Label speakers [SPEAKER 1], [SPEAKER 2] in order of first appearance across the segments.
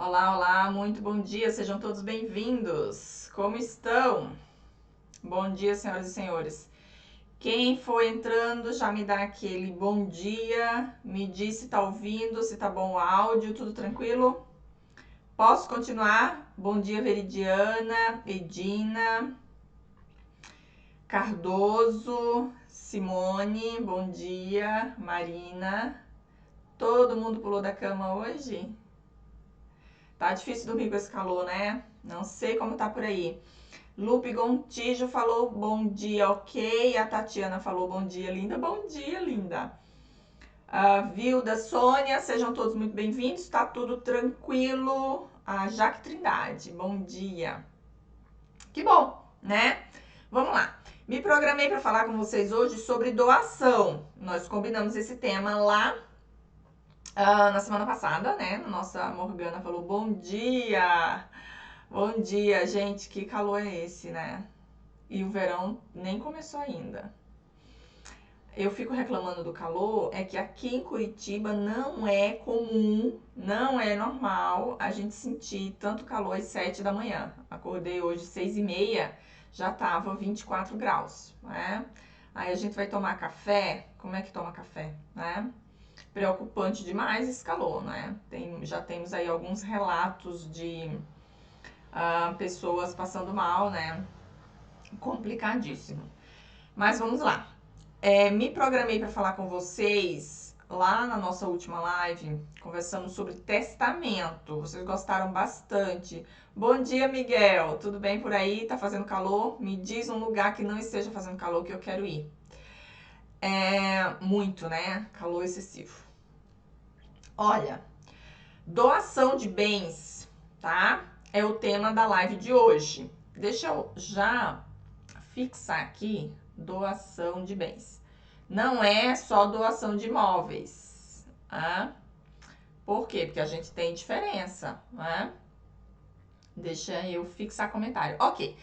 [SPEAKER 1] Olá, olá, muito bom dia, sejam todos bem-vindos. Como estão? Bom dia, senhoras e senhores. Quem for entrando já me dá aquele bom dia, me diz se tá ouvindo, se tá bom o áudio, tudo tranquilo? Posso continuar? Bom dia, Veridiana, Edina, Cardoso, Simone, bom dia, Marina. Todo mundo pulou da cama hoje? Tá difícil dormir com esse calor, né? Não sei como tá por aí. Lupe Gontijo falou bom dia, ok. A Tatiana falou bom dia, linda. Bom dia, linda. A Vilda, Sônia, sejam todos muito bem-vindos. Tá tudo tranquilo. A Jaque Trindade, bom dia. Que bom, né? Vamos lá. Me programei para falar com vocês hoje sobre doação. Nós combinamos esse tema lá na semana passada, né? Nossa Morgana falou bom dia. Bom dia, gente. Que calor é esse, né? E o verão nem começou ainda. Eu fico reclamando do calor, é que aqui em Curitiba não é comum, não é normal a gente sentir tanto calor às 7 da manhã. Acordei hoje 6h30, já tava 24 graus, né? Aí a gente vai tomar café, como é que toma café, né? Preocupante demais esse calor, né? Já temos aí alguns relatos de pessoas passando mal, né? Complicadíssimo. Mas vamos lá. Me programei para falar com vocês lá na nossa última live, conversamos sobre testamento. Vocês gostaram bastante. Bom dia, Miguel. Tudo bem por aí? Tá fazendo calor? Me diz um lugar que não esteja fazendo calor que eu quero ir. Muito, né? Calor excessivo. Olha, doação de bens, tá? É o tema da live de hoje. Deixa eu já fixar aqui doação de bens. Não é só doação de imóveis, tá? Por quê? Porque a gente tem diferença, né? Deixa eu fixar comentário. Ok.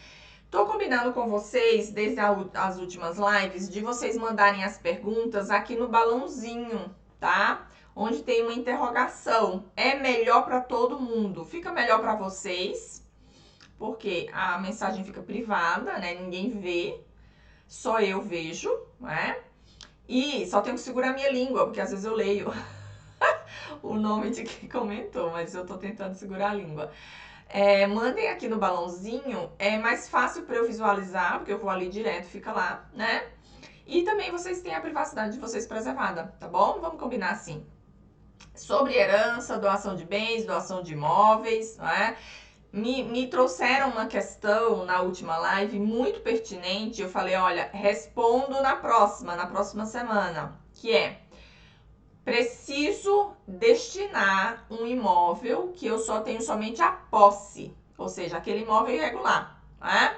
[SPEAKER 1] Tô combinando com vocês, desde as últimas lives, de vocês mandarem as perguntas aqui no balãozinho, tá? Onde tem uma interrogação. É melhor para todo mundo. Fica melhor para vocês, porque a mensagem fica privada, né? Ninguém vê. Só eu vejo, né? E só tenho que segurar a minha língua, porque às vezes eu leio o nome de quem comentou, mas eu tô tentando segurar a língua. Mandem aqui no balãozinho, é mais fácil para eu visualizar, porque eu vou ali direto, fica lá, né? E também vocês têm a privacidade de vocês preservada, tá bom? Vamos combinar assim. Sobre herança, doação de bens, doação de imóveis, né? Me trouxeram uma questão na última live muito pertinente. Eu falei, olha, respondo na próxima semana, que é: preciso destinar um imóvel que eu só tenho somente a posse, ou seja, aquele imóvel irregular, né?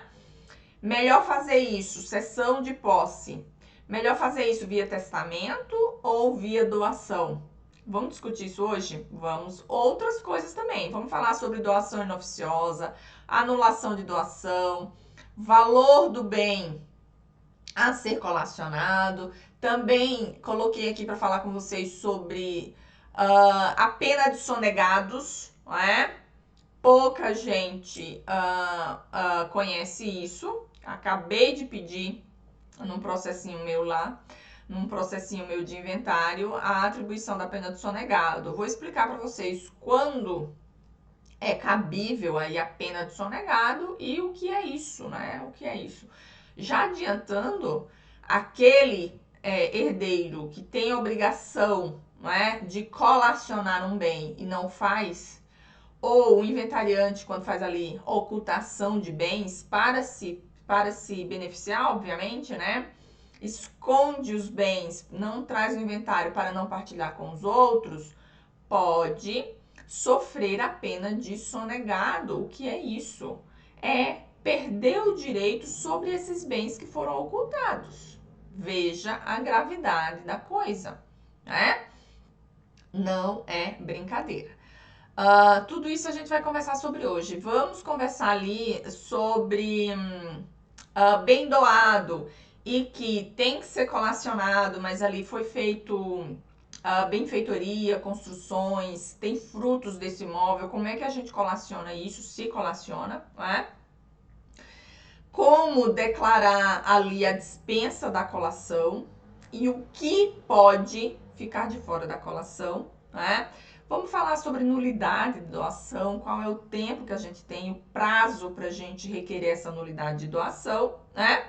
[SPEAKER 1] Melhor fazer isso, cessão de posse. Melhor fazer isso via testamento ou via doação? Vamos discutir isso hoje? Vamos. Outras coisas também. Vamos falar sobre doação inoficiosa, anulação de doação, valor do bem a ser colacionado. Também coloquei aqui para falar com vocês sobre a pena de sonegados, não é? Pouca gente conhece isso. Acabei de pedir num processinho meu lá, num processinho meu de inventário, a atribuição da pena de sonegado. Vou explicar para vocês quando é cabível aí a pena de sonegado e o que é isso, né? O que é isso? Já adiantando, aquele herdeiro que tem a obrigação, não é, de colacionar um bem e não faz, ou o inventariante quando faz ali ocultação de bens para se beneficiar, obviamente, né? Esconde os bens, não traz o inventário para não partilhar com os outros, pode sofrer a pena de sonegado. O que é isso? É perder o direito sobre esses bens que foram ocultados. Veja a gravidade da coisa, né? Não é brincadeira. Tudo isso a gente vai conversar sobre hoje. Vamos conversar ali sobre bem doado e que tem que ser colacionado, mas ali foi feito benfeitoria, construções, tem frutos desse imóvel, como é que a gente colaciona isso, se colaciona, né? Como declarar ali a dispensa da colação e o que pode ficar de fora da colação, né? Vamos falar sobre nulidade de doação, qual é o tempo que a gente tem, o prazo para a gente requerer essa nulidade de doação, né?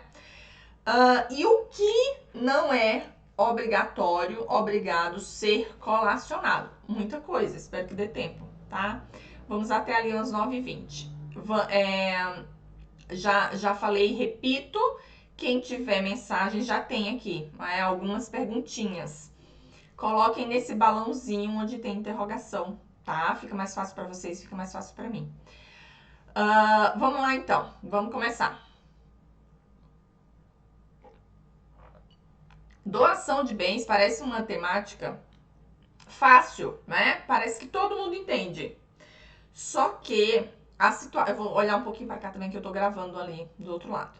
[SPEAKER 1] E o que não é obrigado ser colacionado. Muita coisa, espero que dê tempo, tá? Vamos até ali umas 9h20. Já falei e repito, quem tiver mensagem já tem aqui, né, algumas perguntinhas. Coloquem nesse balãozinho onde tem interrogação, tá? Fica mais fácil para vocês, fica mais fácil para mim. Vamos lá então, vamos começar. Doação de bens parece uma temática fácil, né? Parece que todo mundo entende. Só que a situação... Eu vou olhar um pouquinho para cá também que eu tô gravando ali do outro lado.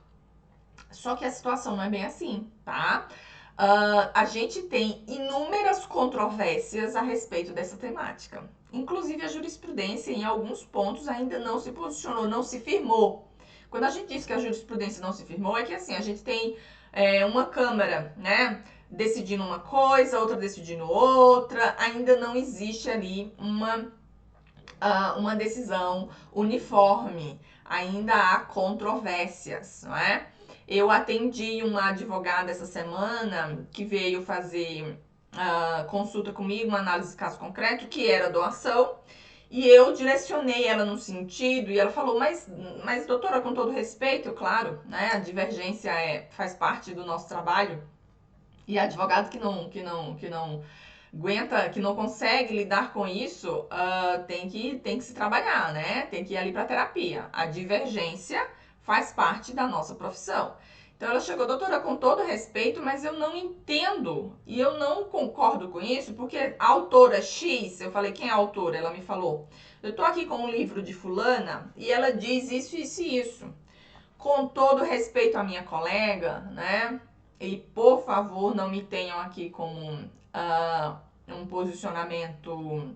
[SPEAKER 1] Só que a situação não é bem assim, tá? A gente tem inúmeras controvérsias a respeito dessa temática. Inclusive a jurisprudência em alguns pontos ainda não se posicionou, não se firmou. Quando a gente diz que a jurisprudência não se firmou, é que assim, a gente tem uma Câmara, né, decidindo uma coisa, outra decidindo outra, ainda não existe ali uma decisão uniforme, ainda há controvérsias, não é? Eu atendi uma advogada essa semana que veio fazer consulta comigo, uma análise de caso concreto, que era doação, e eu direcionei ela no sentido, e ela falou, mas doutora, com todo respeito, claro, né, a divergência faz parte do nosso trabalho, e advogado que não aguenta, que não consegue lidar com isso, tem que se trabalhar, né? Tem que ir ali para terapia. A divergência faz parte da nossa profissão. Então ela chegou, doutora, com todo respeito, mas eu não entendo e eu não concordo com isso, porque a autora X, eu falei, quem é a autora? Ela me falou, eu tô aqui com um livro de fulana e ela diz isso, isso e isso. Com todo respeito à minha colega, né? E por favor, não me tenham aqui como um posicionamento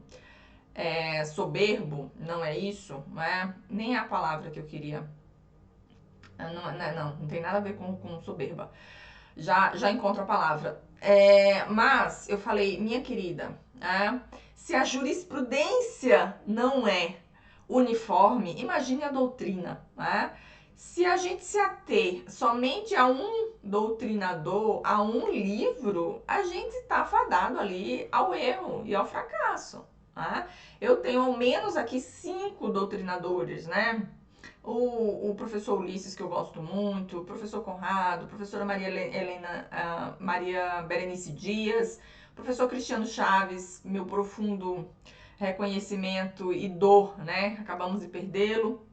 [SPEAKER 1] soberbo, não é isso, não é? Nem a palavra que eu queria. Não tem nada a ver com soberba. Já encontro a palavra. Mas eu falei, minha querida, se a jurisprudência não é uniforme, imagine a doutrina, né? Se a gente se ater somente a um doutrinador, a um livro, a gente está fadado ali ao erro e ao fracasso. Né? Eu tenho ao menos aqui 5 doutrinadores, né? O professor Ulisses, que eu gosto muito, o professor Conrado, a professora Maria Berenice Dias, o professor Cristiano Chaves, meu profundo reconhecimento e dor, né? Acabamos de perdê-lo.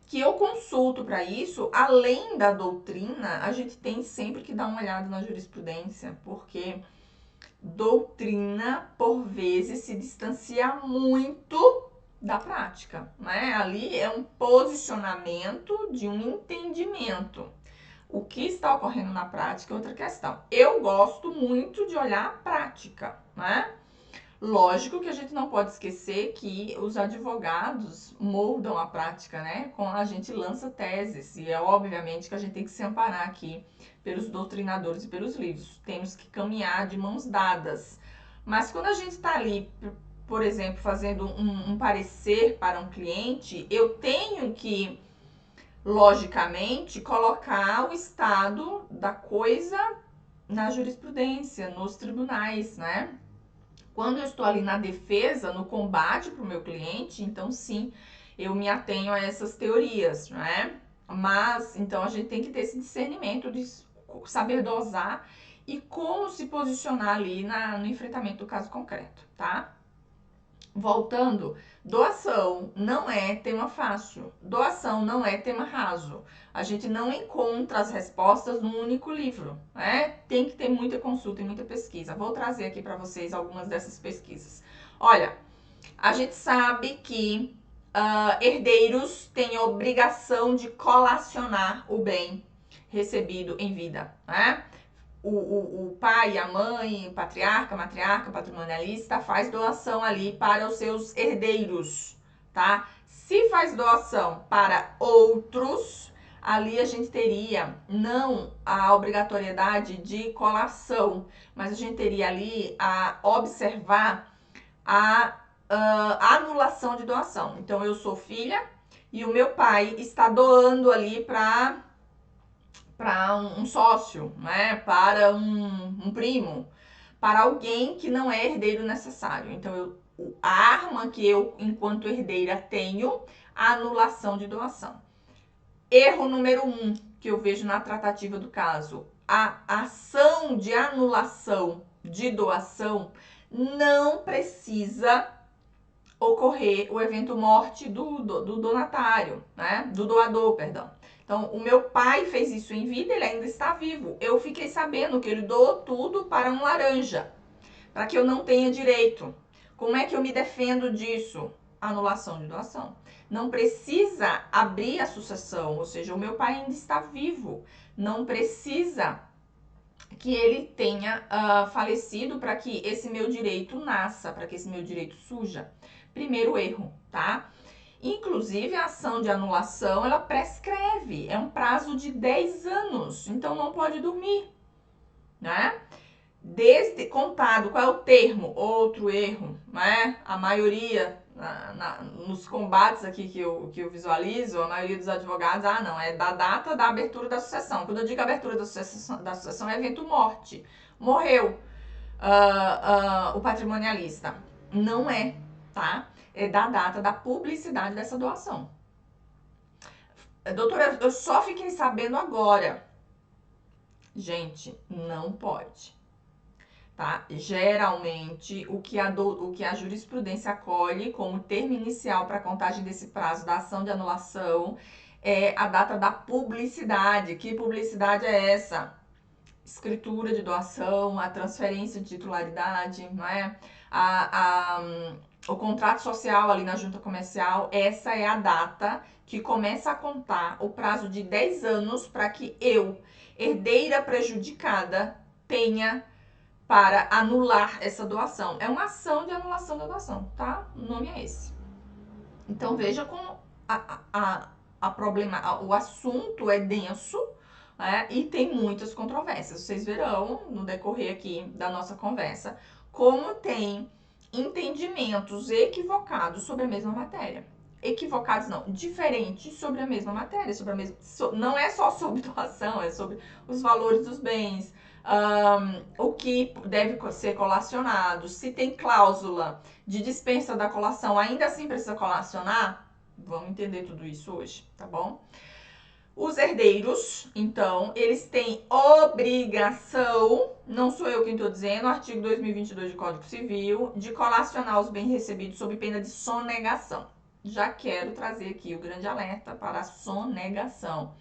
[SPEAKER 1] Que eu consulto para isso, além da doutrina, a gente tem sempre que dar uma olhada na jurisprudência, porque doutrina, por vezes, se distancia muito da prática, né? Ali é um posicionamento de um entendimento. O que está ocorrendo na prática é outra questão. Eu gosto muito de olhar a prática, né? Lógico que a gente não pode esquecer que os advogados moldam a prática, né? Quando a gente lança teses, e é obviamente que a gente tem que se amparar aqui pelos doutrinadores e pelos livros. Temos que caminhar de mãos dadas. Mas quando a gente está ali, por exemplo, fazendo um parecer para um cliente, eu tenho que, logicamente, colocar o estado da coisa na jurisprudência, nos tribunais, né? Quando eu estou ali na defesa, no combate para o meu cliente, então sim, eu me atenho a essas teorias, né? Mas, então a gente tem que ter esse discernimento de saber dosar e como se posicionar ali no enfrentamento do caso concreto, tá? Voltando, doação não é tema fácil, doação não é tema raso. A gente não encontra as respostas num único livro, né? Tem que ter muita consulta e muita pesquisa. Vou trazer aqui para vocês algumas dessas pesquisas. Olha, a gente sabe que herdeiros têm obrigação de colacionar o bem recebido em vida, né? o pai, a mãe, patriarca, matriarca, patrimonialista, faz doação ali para os seus herdeiros, tá? Se faz doação para outros, ali a gente teria não a obrigatoriedade de colação, mas a gente teria ali a observar a anulação de doação. Então, eu sou filha e o meu pai está doando ali para um sócio, né? Para um primo, para alguém que não é herdeiro necessário. Então, a arma que eu, enquanto herdeira, tenho, a anulação de doação. Erro número 1 que eu vejo na tratativa do caso: a ação de anulação de doação não precisa ocorrer o evento morte do donatário, né? Do doador, perdão. Então, o meu pai fez isso em vida, ele ainda está vivo. Eu fiquei sabendo que ele doou tudo para um laranja, para que eu não tenha direito. Como é que eu me defendo disso? Anulação de doação. Não precisa abrir a sucessão, ou seja, o meu pai ainda está vivo. Não precisa que ele tenha falecido para que esse meu direito nasça, para que esse meu direito surja. Primeiro erro, tá? Inclusive, a ação de anulação, ela prescreve. É um prazo de 10 anos, então não pode dormir, né? Desde contado, qual é o termo? Outro erro, né? A maioria, nos combates aqui que eu visualizo, a maioria dos advogados, não, é da data da abertura da sucessão. Quando eu digo abertura da sucessão é evento morte. Morreu o patrimonialista. Não é, tá? É da data da publicidade dessa doação. Doutora, eu só fiquei sabendo agora. Gente, não pode. Tá? Geralmente, o que a jurisprudência acolhe como termo inicial para a contagem desse prazo da ação de anulação é a data da publicidade. Que publicidade é essa? Escritura de doação, a transferência de titularidade, não é? O contrato social ali na junta comercial, essa é a data que começa a contar o prazo de 10 anos para que eu, herdeira prejudicada, tenha para anular essa doação. É uma ação de anulação da doação, tá? O nome é esse. Então, veja como o assunto é denso, né? E tem muitas controvérsias. Vocês verão no decorrer aqui da nossa conversa como tem entendimentos equivocados sobre a mesma matéria. Equivocados não, diferentes sobre a mesma matéria, não é só sobre doação, é sobre os valores dos bens, o que deve ser colacionado, se tem cláusula de dispensa da colação, ainda assim precisa colacionar. Vamos entender tudo isso hoje, tá bom? Os herdeiros, então, eles têm obrigação, não sou eu quem estou dizendo, artigo 2022 do Código Civil, de colacionar os bens recebidos sob pena de sonegação. Já quero trazer aqui o grande alerta para a sonegação.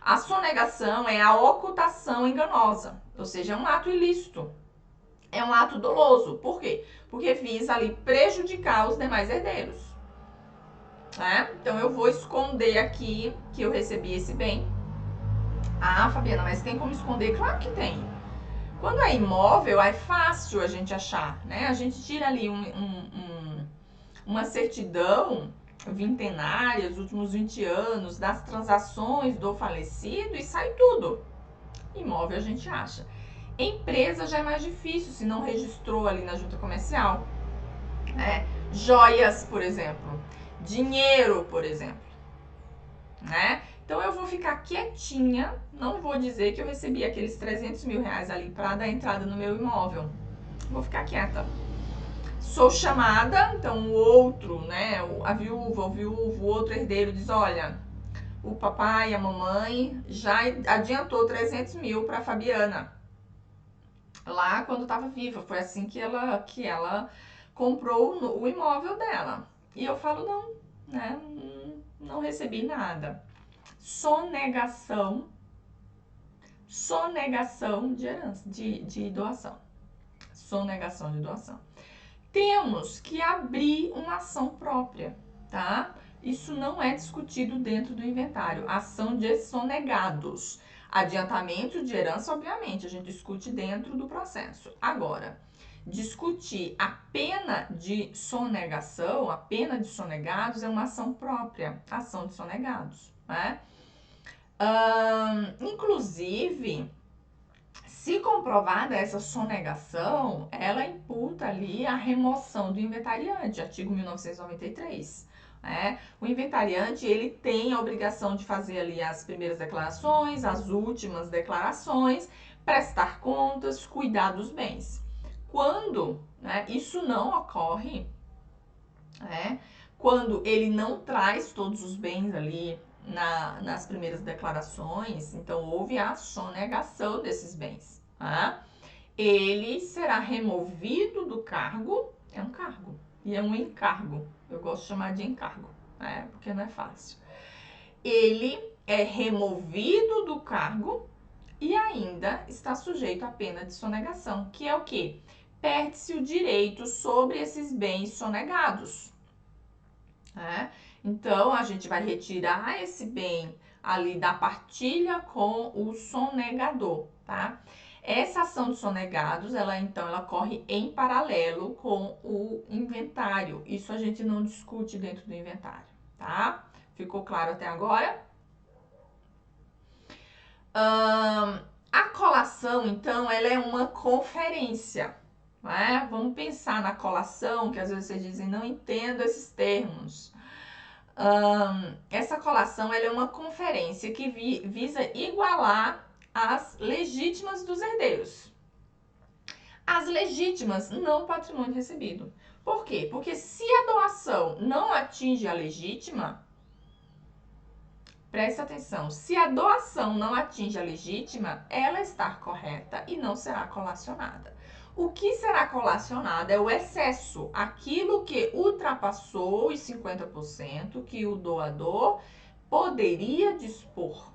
[SPEAKER 1] A sonegação é a ocultação enganosa, ou seja, é um ato ilícito, é um ato doloso. Por quê? Porque visa ali prejudicar os demais herdeiros. Né? Então, eu vou esconder aqui que eu recebi esse bem. Fabiana, mas tem como esconder? Claro que tem. Quando é imóvel, é fácil a gente achar, né? A gente tira ali uma certidão vintenária, os últimos 20 anos, das transações do falecido e sai tudo. Imóvel a gente acha. Empresa já é mais difícil, se não registrou ali na junta comercial. Joias, por exemplo. Dinheiro, por exemplo. Né? Então, eu vou ficar quietinha, não vou dizer que eu recebi aqueles 300 mil reais ali para dar entrada no meu imóvel. Vou ficar quieta. Sou chamada, então o outro, né, a viúva, o viúvo, o outro herdeiro diz, olha, o papai e a mamãe já adiantou 300 mil para Fabiana. Lá quando estava viva, foi assim que ela comprou o imóvel dela. E eu falo, não, né, não recebi nada. Sonegação de herança, de doação. Sonegação de doação. Temos que abrir uma ação própria, tá? Isso não é discutido dentro do inventário. Ação de sonegados. Adiantamento de herança, obviamente, a gente discute dentro do processo. Agora, discutir a pena de sonegação, a pena de sonegados é uma ação própria, ação de sonegados, né? Inclusive, se comprovada essa sonegação, ela imputa ali a remoção do inventariante, artigo 1993. O inventariante, ele tem a obrigação de fazer ali as primeiras declarações, as últimas declarações, prestar contas, cuidar dos bens. Quando isso não ocorre, quando ele não traz todos os bens ali nas primeiras declarações, então houve a sonegação desses bens. Ele será removido do cargo, é um cargo, e é um encargo, eu gosto de chamar de encargo, porque não é fácil. Ele é removido do cargo e ainda está sujeito à pena de sonegação, que é o quê? Perde-se o direito sobre esses bens sonegados. Então, a gente vai retirar esse bem ali da partilha com o sonegador, tá? Essa ação de sonegados, ela corre em paralelo com o inventário. Isso a gente não discute dentro do inventário, tá? Ficou claro até agora? A colação, então, ela é uma conferência. Vamos pensar na colação, que às vezes vocês dizem, não entendo esses termos. Essa colação ela é uma conferência que visa igualar as legítimas dos herdeiros. As legítimas, não patrimônio recebido. Por quê? Porque se a doação não atinge a legítima, presta atenção, se a doação não atinge a legítima, ela está correta e não será colacionada. O que será colacionado é o excesso, aquilo que ultrapassou os 50% que o doador poderia dispor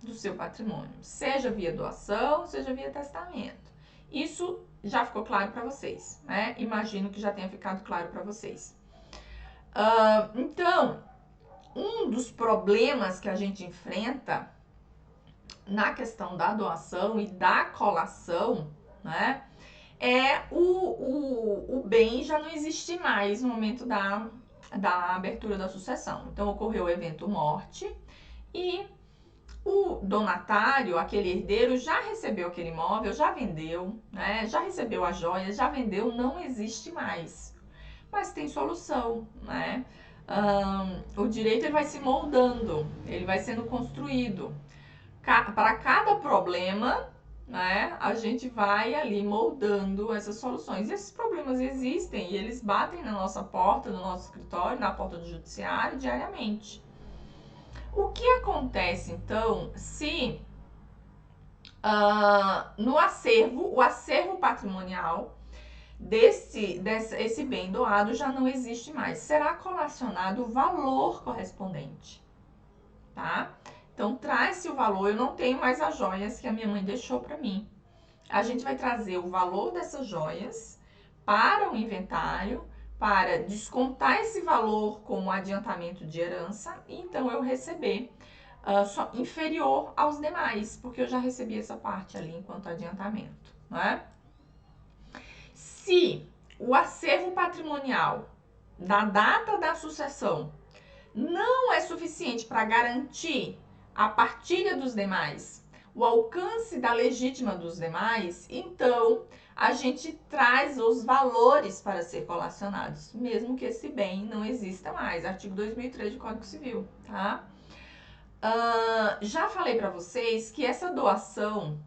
[SPEAKER 1] do seu patrimônio, seja via doação, seja via testamento. Isso já ficou claro para vocês, né? Imagino que já tenha ficado claro para vocês. Então, um dos problemas que a gente enfrenta na questão da doação e da colação, né? O bem já não existe mais no momento da abertura da sucessão. Então, ocorreu o evento morte e o donatário, aquele herdeiro, já recebeu aquele imóvel, já vendeu, né? Já recebeu as joias, já vendeu, não existe mais. Mas tem solução, né? O direito ele vai se moldando, ele vai sendo construído. Para cada problema, né, a gente vai ali moldando essas soluções. E esses problemas existem e eles batem na nossa porta, no nosso escritório, na porta do judiciário diariamente. O que acontece então se no acervo, o acervo patrimonial esse bem doado já não existe mais? Será colacionado o valor correspondente, tá? Então, traz-se o valor, eu não tenho mais as joias que a minha mãe deixou para mim. A gente vai trazer o valor dessas joias para o inventário, para descontar esse valor como adiantamento de herança, e então eu receber só inferior aos demais, porque eu já recebi essa parte ali enquanto adiantamento, né? Se o acervo patrimonial da data da sucessão não é suficiente para garantir a partilha dos demais, o alcance da legítima dos demais, então a gente traz os valores para ser colacionados, mesmo que esse bem não exista mais. Artigo 2003 do Código Civil, tá? Já falei para vocês que essa doação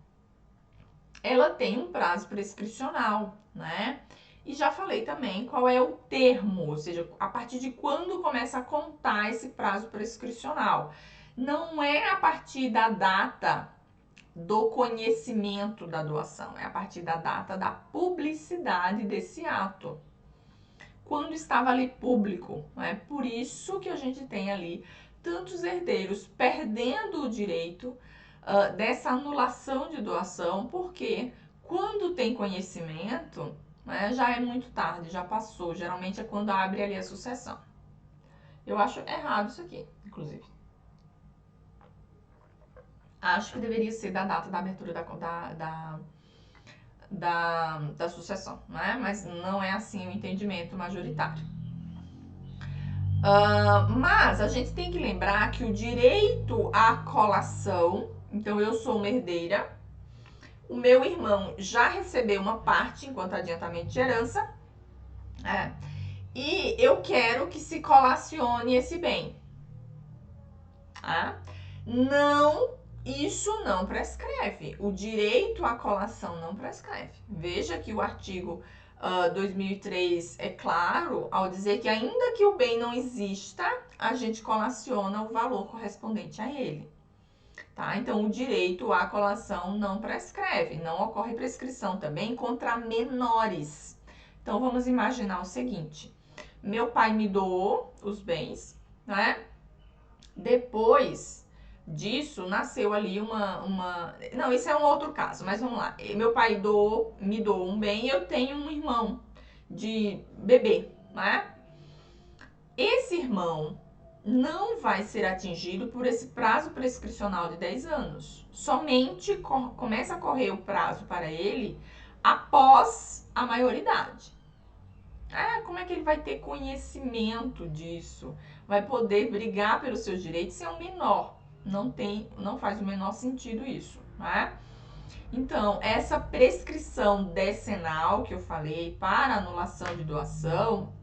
[SPEAKER 1] ela tem um prazo prescricional, né? E já falei também qual é o termo, ou seja, a partir de quando começa a contar esse prazo prescricional. Não é a partir da data do conhecimento da doação, é a partir da data da publicidade desse ato. Quando estava ali público, é por isso que a gente tem ali tantos herdeiros perdendo o direito dessa anulação de doação, porque quando tem conhecimento, já é muito tarde, já passou. Geralmente é quando abre ali a sucessão. Eu acho errado isso aqui, inclusive. Acho que deveria ser da data da abertura da sucessão, né? Mas não é assim o entendimento majoritário. Mas a gente tem que lembrar que o direito à colação, então eu sou uma herdeira, o meu irmão já recebeu uma parte enquanto adiantamento de herança, e eu quero que se colacione esse bem. Não, isso não prescreve. O direito à colação não prescreve. Veja que o artigo 2003 é claro ao dizer que ainda que o bem não exista, a gente colaciona o valor correspondente a ele. Tá? Então, o direito à colação não prescreve. Não ocorre prescrição também contra menores. Então, vamos imaginar o seguinte. Meu pai me doou os bens, né? Depois disso, nasceu ali Não, isso é um outro caso, mas vamos lá. Meu pai me doou um bem e eu tenho um irmão de bebê, né? Esse irmão não vai ser atingido por esse prazo prescricional de 10 anos. Somente começa a correr o prazo para ele após a maioridade. Como é que ele vai ter conhecimento disso? Vai poder brigar pelos seus direitos se é um menor? Não faz o menor sentido isso, né? Então, essa prescrição decenal que eu falei para anulação de doação,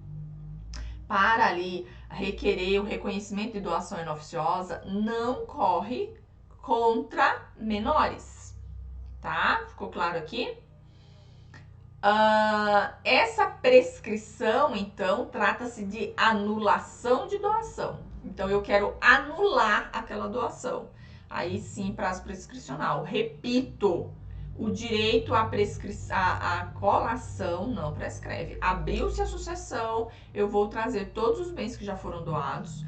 [SPEAKER 1] para ali requerer o reconhecimento de doação inoficiosa, não corre contra menores, tá? Ficou claro aqui? Essa prescrição, então, trata-se de anulação de doação. Então, eu quero anular aquela doação. Aí sim, prazo prescricional. Repito, o direito à colação não prescreve. Abriu-se a sucessão, eu vou trazer todos os bens que já foram doados.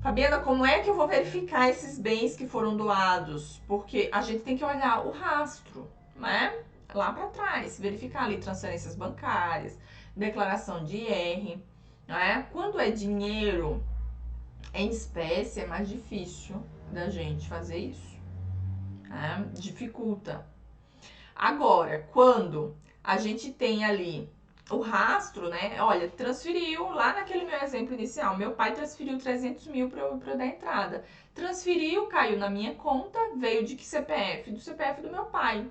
[SPEAKER 1] Fabiana, como é que eu vou verificar esses bens que foram doados? Porque a gente tem que olhar o rastro, né? Lá para trás, verificar ali transferências bancárias, declaração de IR, né? Quando é dinheiro em espécie, é mais difícil da gente fazer isso, né? Dificulta. Agora, quando a gente tem ali o rastro, né? Olha, transferiu lá naquele meu exemplo inicial. Meu pai transferiu 300 mil para eu dar entrada. Transferiu, caiu na minha conta, veio de que CPF? Do CPF do meu pai.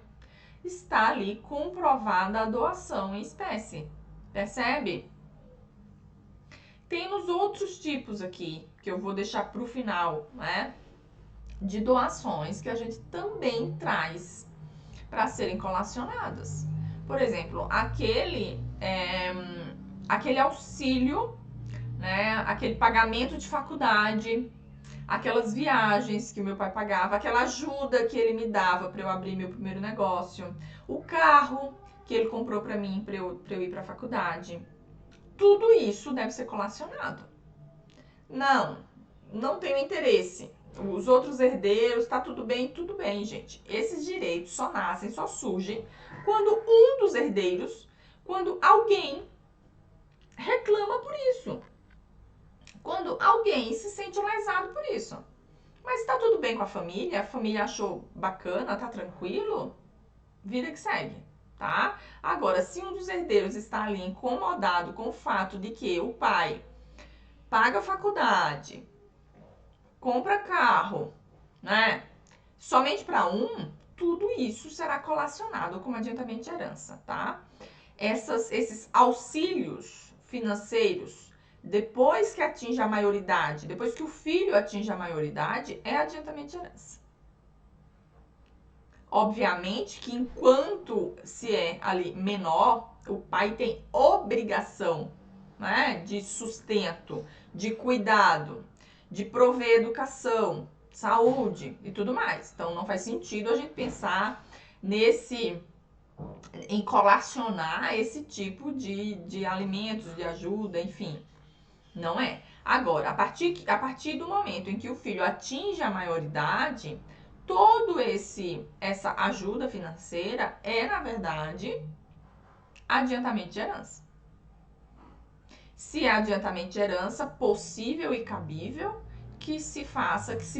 [SPEAKER 1] Está ali comprovada a doação em espécie. Percebe? Temos outros tipos aqui, que eu vou deixar para o final, né? De doações que a gente também traz para serem colacionadas. Por exemplo, aquele auxílio, né? Aquele pagamento de faculdade, aquelas viagens que o meu pai pagava, aquela ajuda que ele me dava para eu abrir meu primeiro negócio, o carro que ele comprou para mim para eu ir para a faculdade. Tudo isso deve ser colacionado. Não tenho interesse. Os outros herdeiros, tá tudo bem, gente. Esses direitos só nascem, só surgem quando um dos herdeiros, quando alguém reclama por isso. Quando alguém se sente lesado por isso. Mas tá tudo bem com a família achou bacana, tá tranquilo, vida que segue, tá? Agora, se um dos herdeiros está ali incomodado com o fato de que o pai paga a faculdade, compra carro, né? Somente para um, tudo isso será colacionado como adiantamento de herança, tá? Esses auxílios financeiros, depois que atinge a maioridade, depois que o filho atinge a maioridade, é adiantamento de herança. Obviamente que enquanto se é ali menor, o pai tem obrigação, né, de sustento, de cuidado, de prover educação, saúde e tudo mais. Então não faz sentido a gente pensar em colacionar esse tipo de alimentos, de ajuda, enfim. Não é. Agora, a partir do momento em que o filho atinge a maioridade, essa ajuda financeira é, na verdade, adiantamento de herança. Se é adiantamento de herança, possível e cabível, que se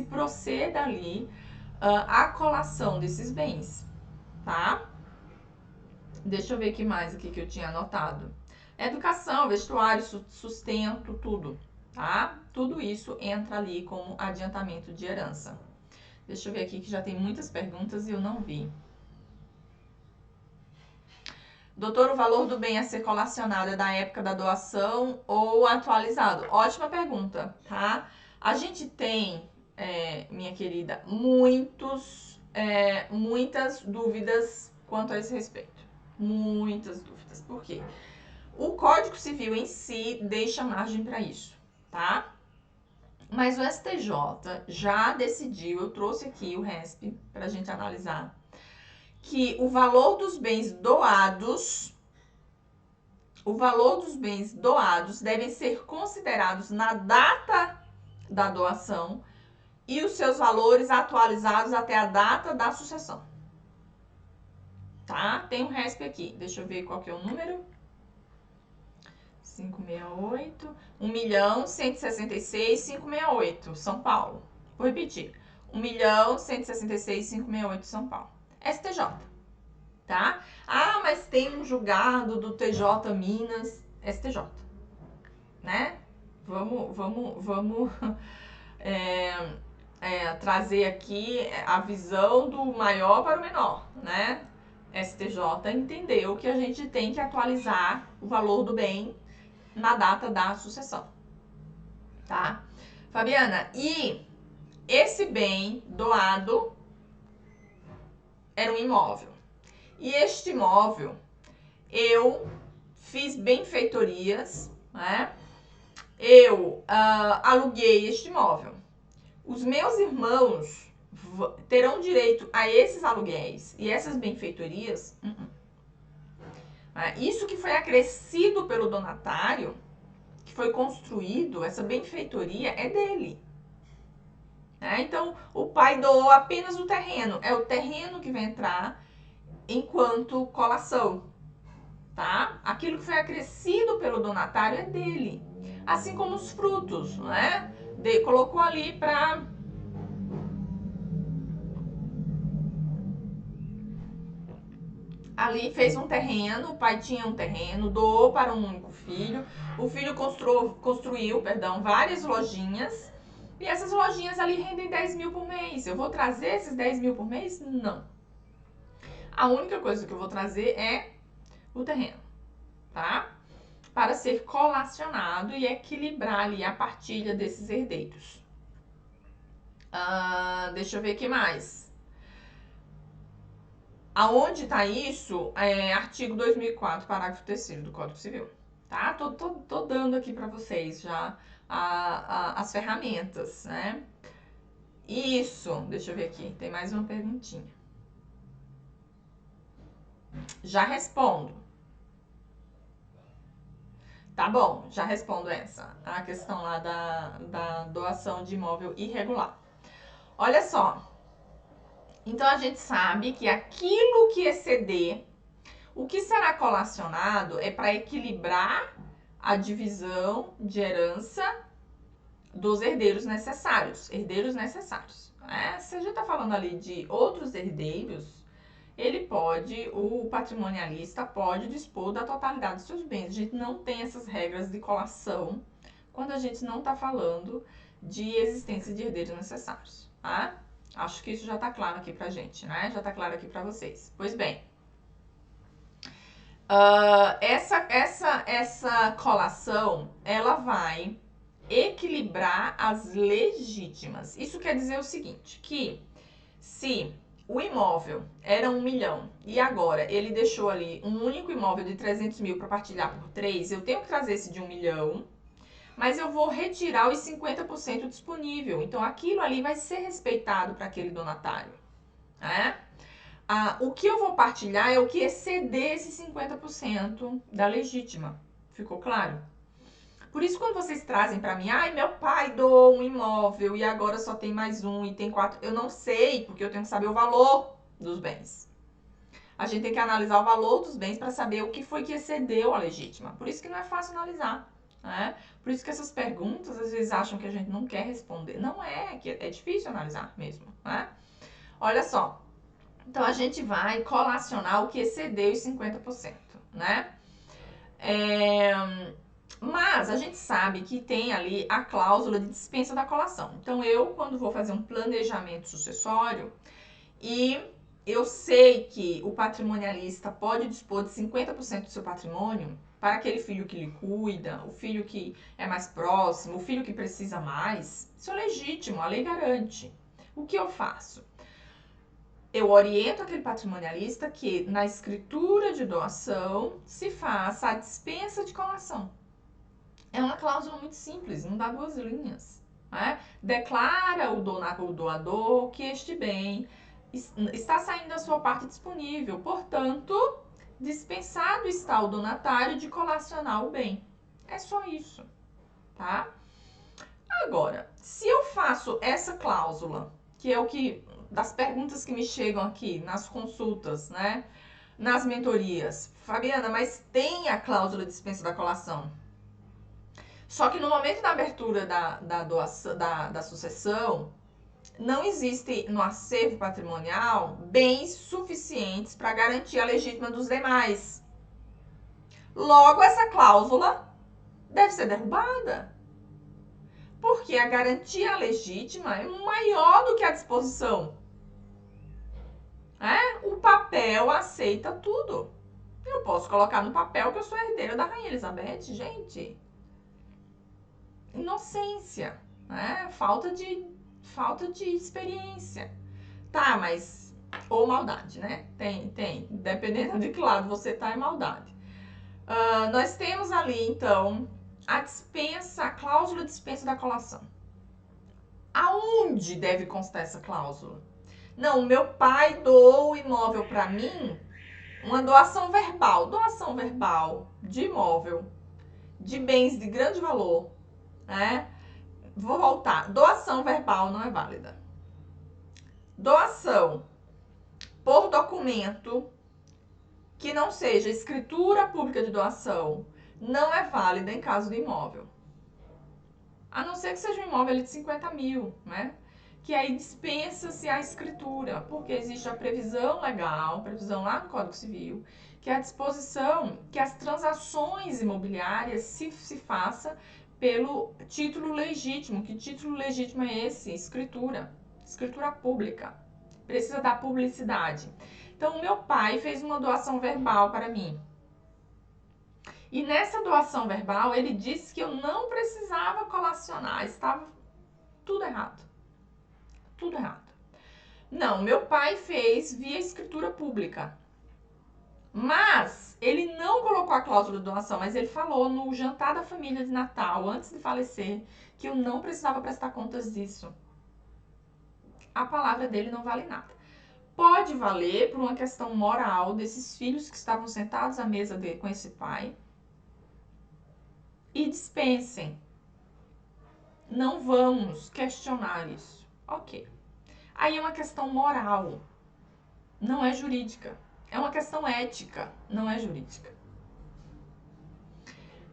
[SPEAKER 1] proceda ali a colação desses bens, tá? Deixa eu ver o que mais aqui que eu tinha anotado. Educação, vestuário, sustento, tudo, tá? Tudo isso entra ali como adiantamento de herança. Deixa eu ver aqui que já tem muitas perguntas e eu não vi. Doutor, o valor do bem a ser colacionado é da época da doação ou atualizado? Ótima pergunta, tá? A gente tem, minha querida, muitas dúvidas quanto a esse respeito. Muitas dúvidas. Por quê? O Código Civil em si deixa margem para isso, tá? Mas o STJ já decidiu, eu trouxe aqui o RESP para a gente analisar, que o valor dos bens doados devem ser considerados na data da doação e os seus valores atualizados até a data da sucessão. Tá? Tem um RESP aqui. Deixa eu ver qual que é o número. 568, 1.166.568, São Paulo. Vou repetir. 1.166.568, São Paulo. STJ. Tá? Ah, mas tem um julgado do TJ Minas, STJ, né? Vamos trazer aqui a visão do maior para o menor, né? STJ entendeu que a gente tem que atualizar o valor do bem na data da sucessão, tá? Fabiana, e esse bem doado era um imóvel. E este imóvel, eu fiz benfeitorias, né? Eu aluguei este imóvel. Os meus irmãos terão direito a esses aluguéis e essas benfeitorias? Isso que foi acrescido pelo donatário, que foi construído, essa benfeitoria é dele. Então, o pai doou apenas o terreno. É o terreno que vai entrar enquanto colação, tá? Aquilo que foi acrescido pelo donatário é dele. Assim como os frutos, né? Colocou ali para... Ali fez um terreno, o pai tinha um terreno, doou para um único filho. O filho construiu várias lojinhas. E essas lojinhas ali rendem 10 mil por mês. Eu vou trazer esses 10 mil por mês? Não. A única coisa que eu vou trazer é o terreno, tá? Para ser colacionado e equilibrar ali a partilha desses herdeiros. Deixa eu ver o que mais. Aonde está isso? Artigo 2004, parágrafo 3º do Código Civil. Tá? Tô dando aqui para vocês já as ferramentas, né? Isso, deixa eu ver aqui, tem mais uma perguntinha. Já respondo. Tá bom, já respondo essa. A questão lá da doação de imóvel irregular. Olha só. Então, a gente sabe que aquilo que exceder, o que será colacionado é para equilibrar a divisão de herança dos herdeiros necessários. Herdeiros necessários. Se a gente está falando ali de outros herdeiros, o patrimonialista pode dispor da totalidade dos seus bens. A gente não tem essas regras de colação quando a gente não está falando de existência de herdeiros necessários, tá? Acho que isso já está claro aqui pra gente, né? Já está claro aqui para vocês. Pois bem, essa colação, ela vai equilibrar as legítimas. Isso quer dizer o seguinte, que se o imóvel era 1 milhão e agora ele deixou ali um único imóvel de 300 mil para partilhar por 3, eu tenho que trazer esse de 1 milhão, mas eu vou retirar os 50% disponível. Então, aquilo ali vai ser respeitado para aquele donatário, né? O que eu vou partilhar é o que exceder esse 50% da legítima. Ficou claro? Por isso, quando vocês trazem para mim, meu pai doou um imóvel e agora só tem mais um e tem 4, eu não sei, porque eu tenho que saber o valor dos bens. A gente tem que analisar o valor dos bens para saber o que foi que excedeu a legítima. Por isso que não é fácil analisar, né? Por isso que essas perguntas, às vezes, acham que a gente não quer responder. Não é, que é difícil analisar mesmo, né? Olha só. Então, a gente vai colacionar o que exceder os 50%, né? Mas a gente sabe que tem ali a cláusula de dispensa da colação. Então, eu, quando vou fazer um planejamento sucessório e eu sei que o patrimonialista pode dispor de 50% do seu patrimônio para aquele filho que lhe cuida, o filho que é mais próximo, o filho que precisa mais, isso é legítimo, a lei garante. O que eu faço? Eu oriento aquele patrimonialista que na escritura de doação se faça a dispensa de colação. É uma cláusula muito simples, não dá 2 linhas. Né? Declara o doador que este bem está saindo da sua parte disponível, portanto, dispensado está o donatário de colacionar o bem. É só isso, tá? Agora, se eu faço essa cláusula, que é o que das perguntas que me chegam aqui nas consultas, né? Nas mentorias. Fabiana, mas tem a cláusula de dispensa da colação. Só que no momento da abertura da doação, da sucessão, não existe no acervo patrimonial bens suficientes para garantir a legítima dos demais. Logo, essa cláusula deve ser derrubada. Porque a garantia legítima é maior do que a disposição. O papel aceita tudo. Eu posso colocar no papel que eu sou herdeira da Rainha Elizabeth, gente. Inocência, né? Falta de experiência. Tá, mas... Ou maldade, né? Tem. Dependendo de que lado você tá, é maldade. Nós temos ali, então, a cláusula de dispensa da colação. Aonde deve constar essa cláusula? Não, meu pai doou o imóvel para mim, uma doação verbal. Doação verbal de imóvel, de bens de grande valor, né? Vou voltar. Doação verbal não é válida. Doação por documento que não seja escritura pública de doação não é válida em caso de imóvel. A não ser que seja um imóvel ali de 50 mil, né? Que aí dispensa-se a escritura, porque existe a previsão legal, previsão lá no Código Civil, que é a disposição que as transações imobiliárias se faça pelo título legítimo. Que título legítimo é esse? Escritura pública. Precisa da publicidade. Então, o meu pai fez uma doação verbal para mim. E nessa doação verbal, ele disse que eu não precisava colacionar, estava tudo errado. Tudo errado. Não, meu pai fez via escritura pública. Mas ele não colocou a cláusula de doação, mas ele falou no jantar da família de Natal, antes de falecer, que eu não precisava prestar contas disso. A palavra dele não vale nada. Pode valer por uma questão moral desses filhos que estavam sentados à mesa com esse pai. E dispensem. Não vamos questionar isso. Ok. Aí é uma questão moral, não é jurídica. É uma questão ética, não é jurídica.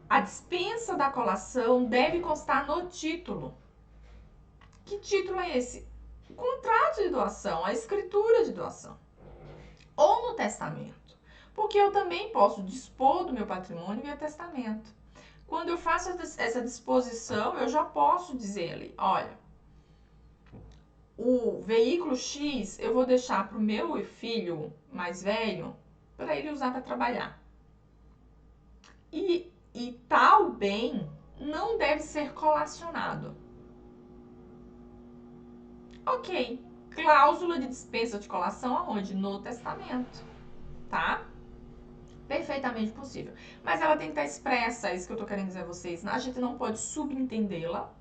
[SPEAKER 1] A dispensa da colação deve constar no título. Que título é esse? O contrato de doação, a escritura de doação. Ou no testamento. Porque eu também posso dispor do meu patrimônio via testamento. Quando eu faço essa disposição, eu já posso dizer ali, olha, o veículo X eu vou deixar para o meu filho mais velho para ele usar para trabalhar. E tal bem não deve ser colacionado. Ok. Cláusula de dispensa de colação aonde? No testamento. Tá? Perfeitamente possível. Mas ela tem que estar expressa, é isso que eu tô querendo dizer a vocês. A gente não pode subentendê-la.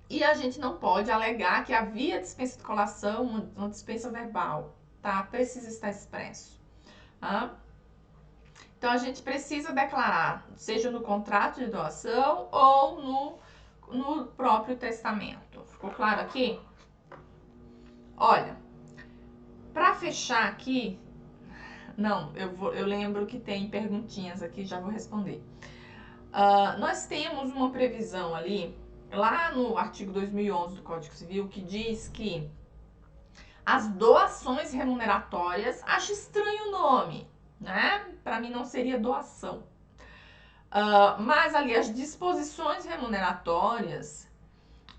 [SPEAKER 1] E a gente não pode alegar que havia dispensa de colação, uma dispensa verbal, tá? Precisa estar expresso. Tá? Então, a gente precisa declarar, seja no contrato de doação ou no próprio testamento. Ficou claro aqui? Olha, para fechar aqui, não, eu lembro que tem perguntinhas aqui, já vou responder. Nós temos uma previsão ali lá no artigo 2011 do Código Civil, que diz que as doações remuneratórias, acho estranho o nome, né? Para mim não seria doação. Mas ali as disposições remuneratórias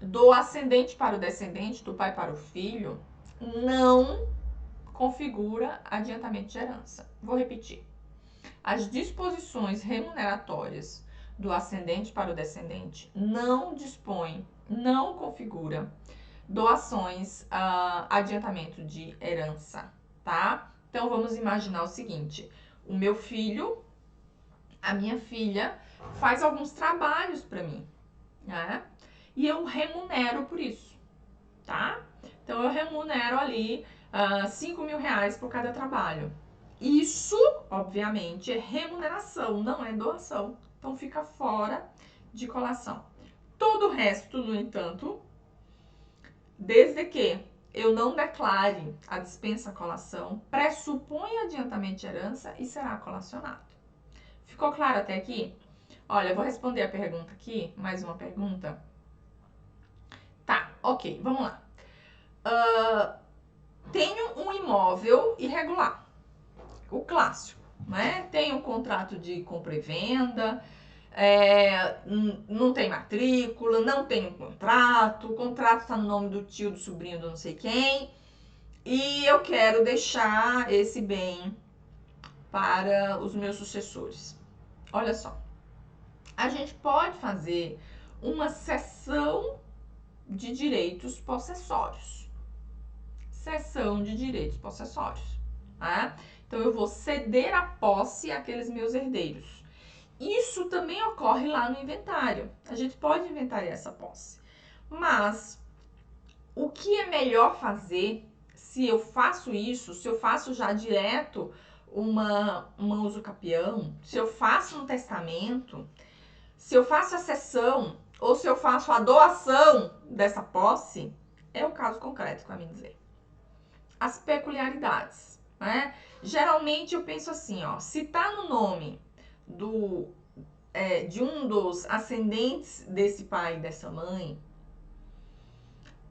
[SPEAKER 1] do ascendente para o descendente, do pai para o filho, não configura adiantamento de herança. Vou repetir. As disposições remuneratórias do ascendente para o descendente não dispõem, não configura doações, adiantamento de herança, tá? Então vamos imaginar o seguinte: o meu filho, a minha filha faz alguns trabalhos para mim, né? E eu remunero por isso, tá? Então eu remunero ali 5 mil reais por cada trabalho. Isso, obviamente, é remuneração, não é doação. Então fica fora de colação. Todo o resto, no entanto, desde que eu não declare a dispensa-colação, pressupõe adiantamento de herança e será colacionado. Ficou claro até aqui? Olha, eu vou responder a pergunta aqui, mais uma pergunta. Tá, ok, vamos lá. Tenho um imóvel irregular, o clássico, né? Tenho um contrato de compra e venda, não tem matrícula, não tem um contrato, o contrato está no nome do tio, do sobrinho, do não sei quem, e eu quero deixar esse bem para os meus sucessores. Olha só, a gente pode fazer uma cessão de direitos possessórios. Cessão de direitos possessórios, tá? Então eu vou ceder a posse àqueles meus herdeiros. Isso também ocorre lá no inventário. A gente pode inventariar essa posse. Mas o que é melhor fazer se eu faço isso, se eu faço já direto uma usucapião, se eu faço um testamento, se eu faço a cessão ou se eu faço a doação dessa posse, é o caso concreto que vai me dizer. As peculiaridades, né? Geralmente eu penso assim, ó, se tá no nome de um dos ascendentes desse pai e dessa mãe,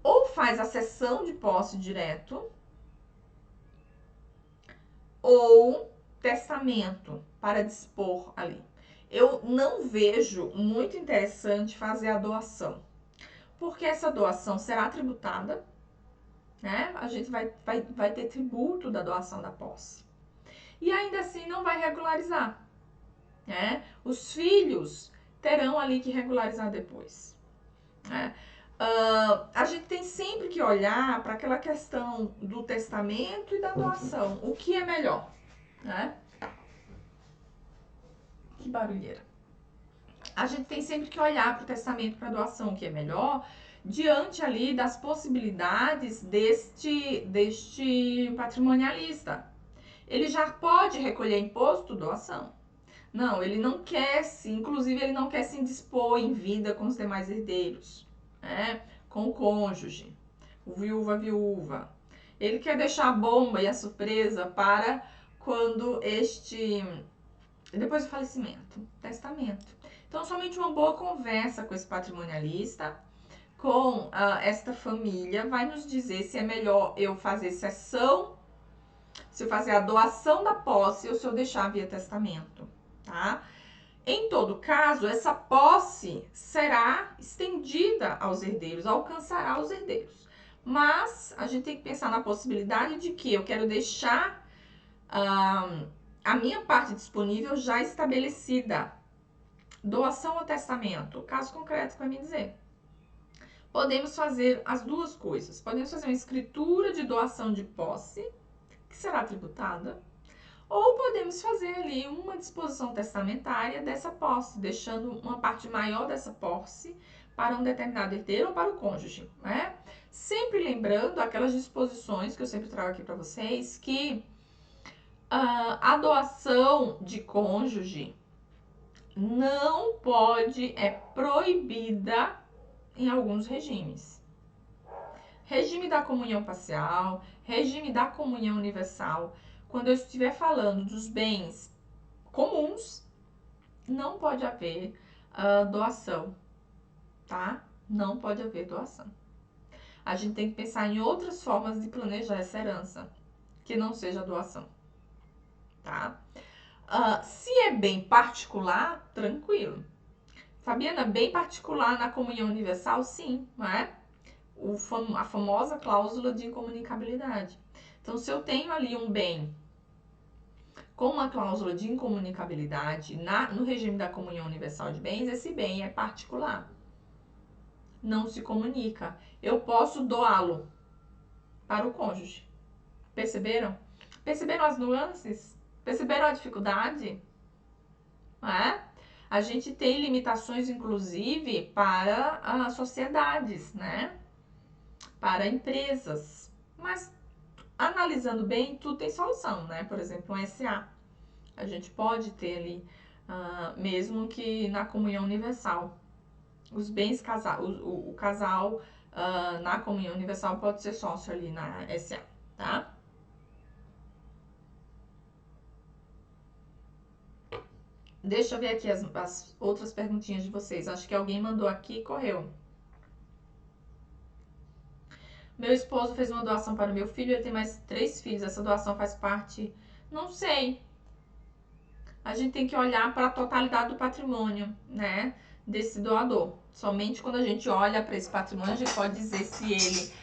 [SPEAKER 1] ou faz a cessão de posse direto, ou testamento para dispor ali. Eu não vejo muito interessante fazer a doação, porque essa doação será tributada, né? A gente vai ter tributo da doação da posse. E ainda assim não vai regularizar, né? Os filhos terão ali que regularizar depois, né? A gente tem sempre que olhar para aquela questão do testamento e da doação. O que é melhor, né? Que barulheira. A gente tem sempre que olhar para o testamento e para a doação, o que é melhor, diante ali das possibilidades deste patrimonialista. Ele já pode recolher imposto, doação. Não, ele não quer se, inclusive ele não quer se indispor em vida com os demais herdeiros, né? Com o cônjuge, o viúva. Ele quer deixar a bomba e a surpresa para quando depois do falecimento, testamento. Então, somente uma boa conversa com esse patrimonialista, com esta família, vai nos dizer se é melhor eu fazer cessão, se eu fazer a doação da posse ou se eu deixar via testamento, tá? Em todo caso, essa posse será estendida aos herdeiros, alcançará os herdeiros. Mas a gente tem que pensar na possibilidade de que eu quero deixar a minha parte disponível já estabelecida. Doação ou testamento? Caso concreto que vai me dizer. Podemos fazer as duas coisas. Podemos fazer uma escritura de doação de posse, que será tributada, ou podemos fazer ali uma disposição testamentária dessa posse, deixando uma parte maior dessa posse para um determinado herdeiro ou para o cônjuge, né? Sempre lembrando aquelas disposições que eu sempre trago aqui para vocês, que a doação de cônjuge não pode, é proibida em alguns regimes. Regime da comunhão parcial, regime da comunhão universal. Quando eu estiver falando dos bens comuns, não pode haver doação, tá? não pode haver doação. A gente tem que pensar em outras formas de planejar essa herança, que não seja doação, tá? Se é bem particular, tranquilo. Fabiana, bem particular na comunhão universal, sim, não é? A famosa cláusula de incomunicabilidade. Então, se eu tenho ali um bem com uma cláusula de incomunicabilidade no regime da comunhão universal de bens, esse bem é particular. Não se comunica. Eu posso doá-lo para o cônjuge. Perceberam? Perceberam as nuances? Perceberam a dificuldade? Não é? A gente tem limitações, inclusive, para as sociedades, né? Para empresas. Mas, analisando bem, tudo tem solução, né? Por exemplo, um SA. A gente pode ter ali, mesmo que na comunhão universal. Os bens casal, o casal na comunhão universal pode ser sócio ali na SA, tá? Deixa eu ver aqui as outras perguntinhas de vocês. Acho que alguém mandou aqui e correu. Meu esposo fez uma doação para o meu filho, ele tem mais 3 filhos. Essa doação faz parte... Não sei. A gente tem que olhar para a totalidade do patrimônio, né? Desse doador. Somente quando a gente olha para esse patrimônio, a gente pode dizer se ele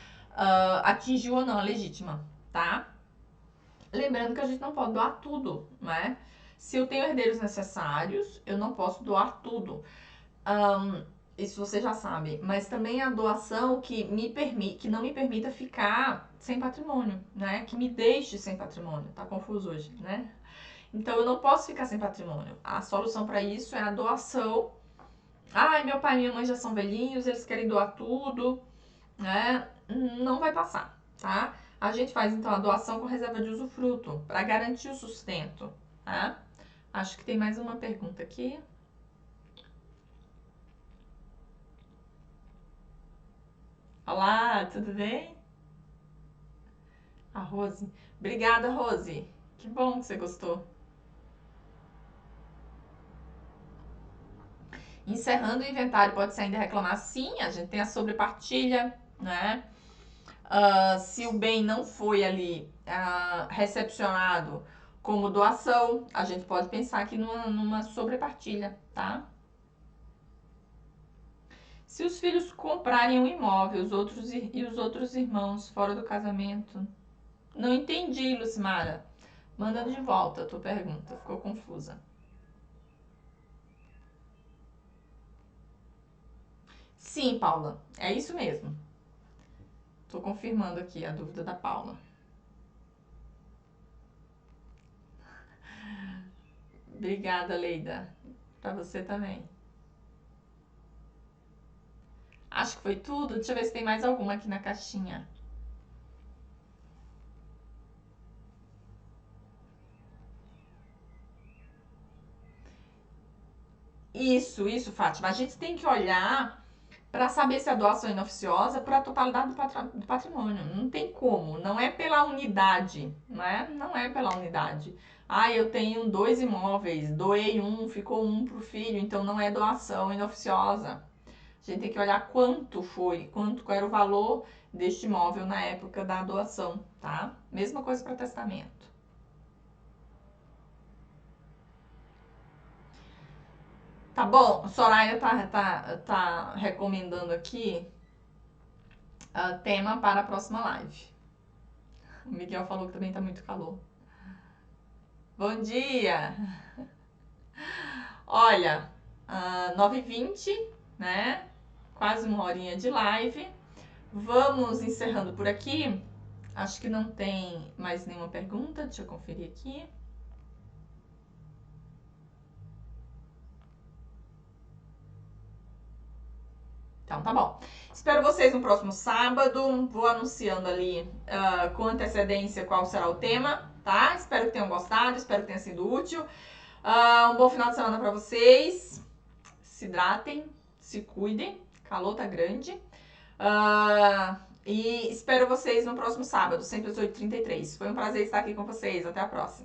[SPEAKER 1] atingiu ou não a legítima, tá? Lembrando que a gente não pode doar tudo, né? Se eu tenho herdeiros necessários, eu não posso doar tudo. Isso você já sabe. Mas também a doação que não me permita ficar sem patrimônio, né? Que me deixe sem patrimônio. Tá confuso hoje, né? Então eu não posso ficar sem patrimônio. A solução para isso é a doação. Ai, meu pai e minha mãe já são velhinhos, eles querem doar tudo, né? Não vai passar, tá? A gente faz então a doação com reserva de usufruto para garantir o sustento, tá? Acho que tem mais uma pergunta aqui. Olá, tudo bem? A Rose. Obrigada, Rose. Que bom que você gostou. Encerrando o inventário, pode-se ainda reclamar? Sim, a gente tem a sobrepartilha, né? Se o bem não foi ali recepcionado como doação, a gente pode pensar aqui numa sobrepartilha, tá? Se os filhos comprarem um imóvel e os outros irmãos fora do casamento... Não entendi, Lucimara. Manda de volta a tua pergunta, ficou confusa. Sim, Paula, é isso mesmo. Tô confirmando aqui a dúvida da Paula. Obrigada, Leida. Pra você também. Acho que foi tudo. Deixa eu ver se tem mais alguma aqui na caixinha. Isso, Fátima. A gente tem que olhar para saber se a doação é inoficiosa para a totalidade do patrimônio. Não tem como. Não é pela unidade, né? Não é pela unidade. Eu tenho 2 imóveis, doei um, ficou um pro filho, então não é doação inoficiosa. A gente tem que olhar quanto foi, qual era o valor deste imóvel na época da doação, tá? Mesma coisa para testamento. Tá bom, Soraya tá recomendando aqui tema para a próxima live. O Miguel falou que também tá muito calor. Bom dia! Olha, 9h20, né? Quase uma horinha de live. Vamos encerrando por aqui. Acho que não tem mais nenhuma pergunta. Deixa eu conferir aqui. Então, tá bom. Espero vocês no próximo sábado. Vou anunciando ali com antecedência qual será o tema, tá? Espero que tenham gostado, espero que tenha sido útil. Um bom final de semana para vocês. Se hidratem, se cuidem. Calor tá grande. E espero vocês no próximo sábado, sempre às 8h33. Foi um prazer estar aqui com vocês. Até a próxima.